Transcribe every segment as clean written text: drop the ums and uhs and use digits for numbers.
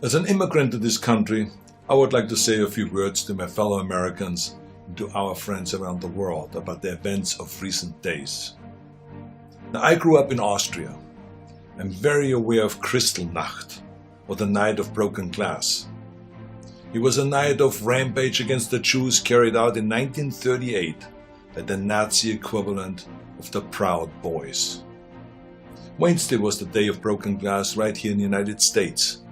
As an immigrant to this country, I would like to say a few words to my fellow Americans and to our friends around the world about the events of recent days. Now, I grew up in Austria. I'm very aware of Kristallnacht, or the Night of Broken Glass. It was a night of rampage against the Jews carried out in 1938 by the Nazi equivalent of the Proud Boys. Wednesday was the day of broken glass right here in the United States.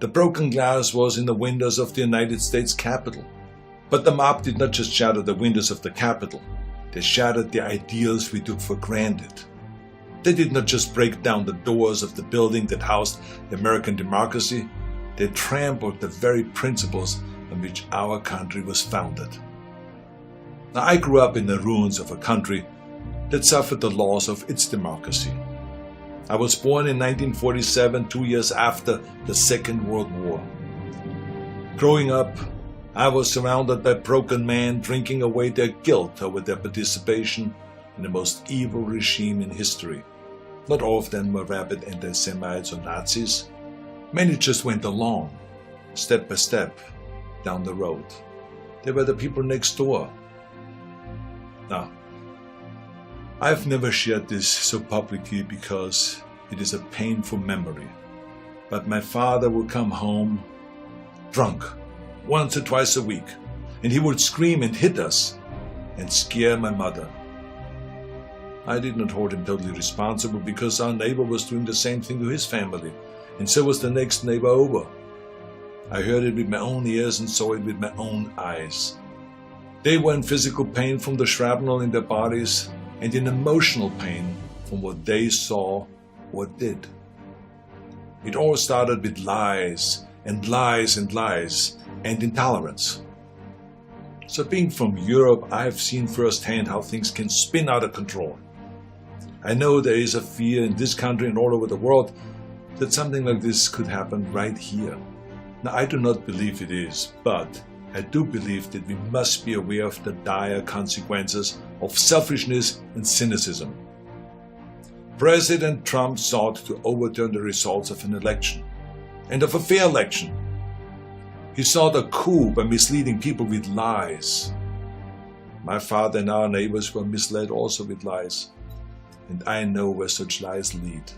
The broken glass was in the windows of the United States Capitol. But the mob did not just shatter the windows of the Capitol, they shattered the ideals we took for granted. They did not just break down the doors of the building that housed the American democracy, they trampled the very principles on which our country was founded. Now, I grew up in the ruins of a country that suffered the loss of its democracy. I was born in 1947, 2 years after the Second World War. Growing up, I was surrounded by broken men drinking away their guilt over their participation in the most evil regime in history. Not all of them were rabid anti-Semites or Nazis. Many just went along, step by step, down the road. They were the people next door. Now, I've never shared this so publicly because it is a painful memory. But my father would come home drunk once or twice a week, and he would scream and hit us and scare my mother. I did not hold him totally responsible because our neighbor was doing the same thing to his family, and so was the next neighbor over. I heard it with my own ears and saw it with my own eyes. They were in physical pain from the shrapnel in their bodies and in emotional pain from what they saw or did. It all started with lies and lies and lies and intolerance. So being from Europe, I've seen firsthand how things can spin out of control. I know there is a fear in this country and all over the world that something like this could happen right here. Now, I do not believe it is, but I do believe that we must be aware of the dire consequences of selfishness and cynicism. President Trump sought to overturn the results of an election, and of a fair election. He sought a coup by misleading people with lies. My father and our neighbors were misled also with lies, and I know where such lies lead.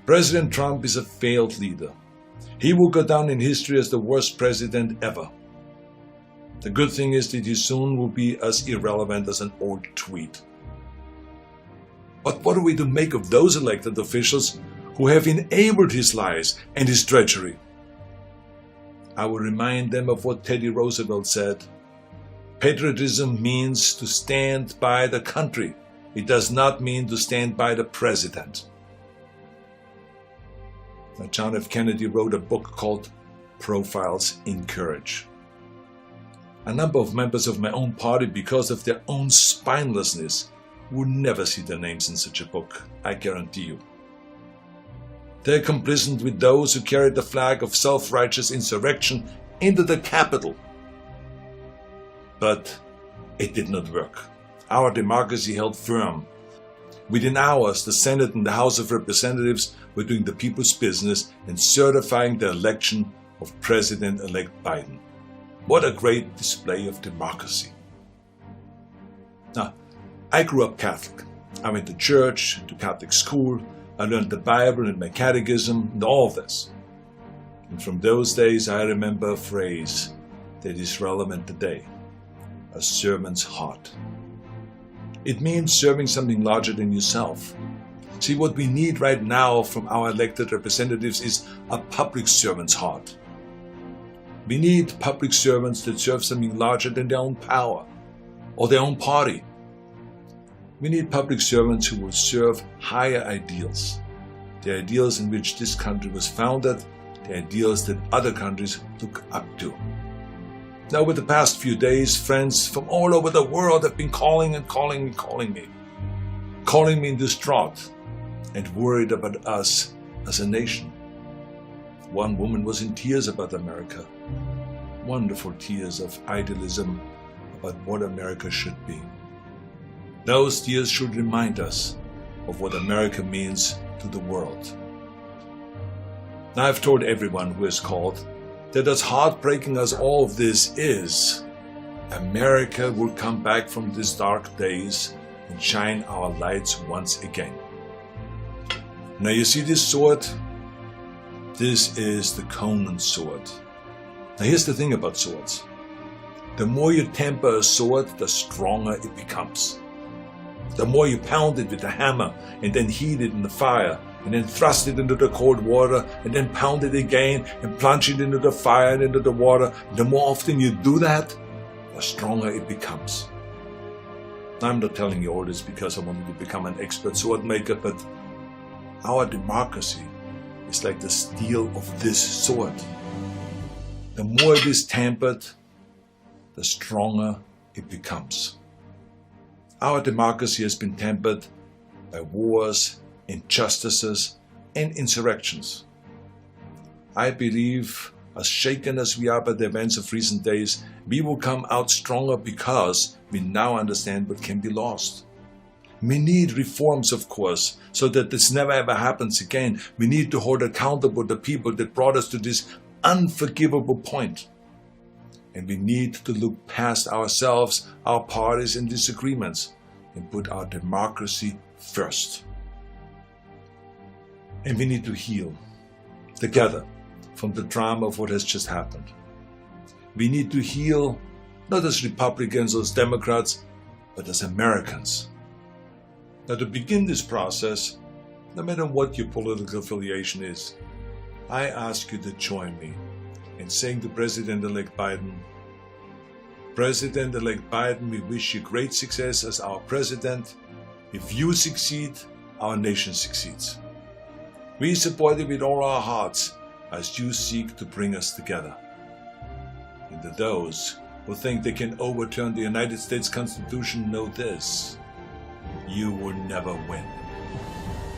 President Trump is a failed leader. He will go down in history as the worst president ever. The good thing is that he soon will be as irrelevant as an old tweet. But what are we to make of those elected officials who have enabled his lies and his treachery? I will remind them of what Teddy Roosevelt said. Patriotism means to stand by the country. It does not mean to stand by the president. Now, John F. Kennedy wrote a book called Profiles in Courage. A number of members of my own party, because of their own spinelessness, would never see their names in such a book, I guarantee you. They are complicit with those who carried the flag of self-righteous insurrection into the Capitol. But it did not work. Our democracy held firm. Within hours, the Senate and the House of Representatives were doing the people's business and certifying the election of President-elect Biden. What a great display of democracy. Now, I grew up Catholic. I went to church, to Catholic school. I learned the Bible and my catechism and all of this. And from those days, I remember a phrase that is relevant today: a servant's heart. It means serving something larger than yourself. See, what we need right now from our elected representatives is a public servant's heart. We need public servants that serve something larger than their own power or their own party. We need public servants who will serve higher ideals, the ideals in which this country was founded, the ideals that other countries look up to. Now, over the past few days, friends from all over the world have been calling me distraught and worried about us as a nation. One woman was in tears about America, wonderful tears of idealism about what America should be. Those tears should remind us of what America means to the world. Now I've told everyone who has called that as heartbreaking as all of this is, America will come back from these dark days and shine our lights once again. Now you see this sword? This is the Conan sword. Now here's the thing about swords. The more you temper a sword, the stronger it becomes. The more you pound it with a hammer and then heat it in the fire and then thrust it into the cold water and then pound it again and plunge it into the fire and into the water, the more often you do that, the stronger it becomes. I'm not telling you all this because I wanted to become an expert sword maker, but our democracy is like the steel of this sword. The more it is tempered, the stronger it becomes. Our democracy has been tempered by wars, injustices, and insurrections. I believe, as shaken as we are by the events of recent days, we will come out stronger because we now understand what can be lost. We need reforms, of course, so that this never ever happens again. We need to hold accountable the people that brought us to this unforgivable point. And we need to look past ourselves, our parties and disagreements, and put our democracy first. And we need to heal together from the drama of what has just happened. We need to heal not as Republicans or as Democrats, but as Americans. Now, to begin this process, no matter what your political affiliation is, I ask you to join me in saying to President-elect Biden, President-elect Biden, we wish you great success as our president. If you succeed, our nation succeeds. We support you with all our hearts as you seek to bring us together. And to those who think they can overturn the United States Constitution, know this: you will never win.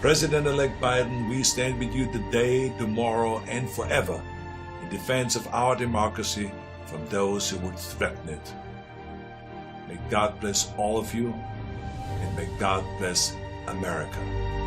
President-elect Biden, we stand with you today, tomorrow, and forever in defense of our democracy from those who would threaten it. May God bless all of you, and may God bless America.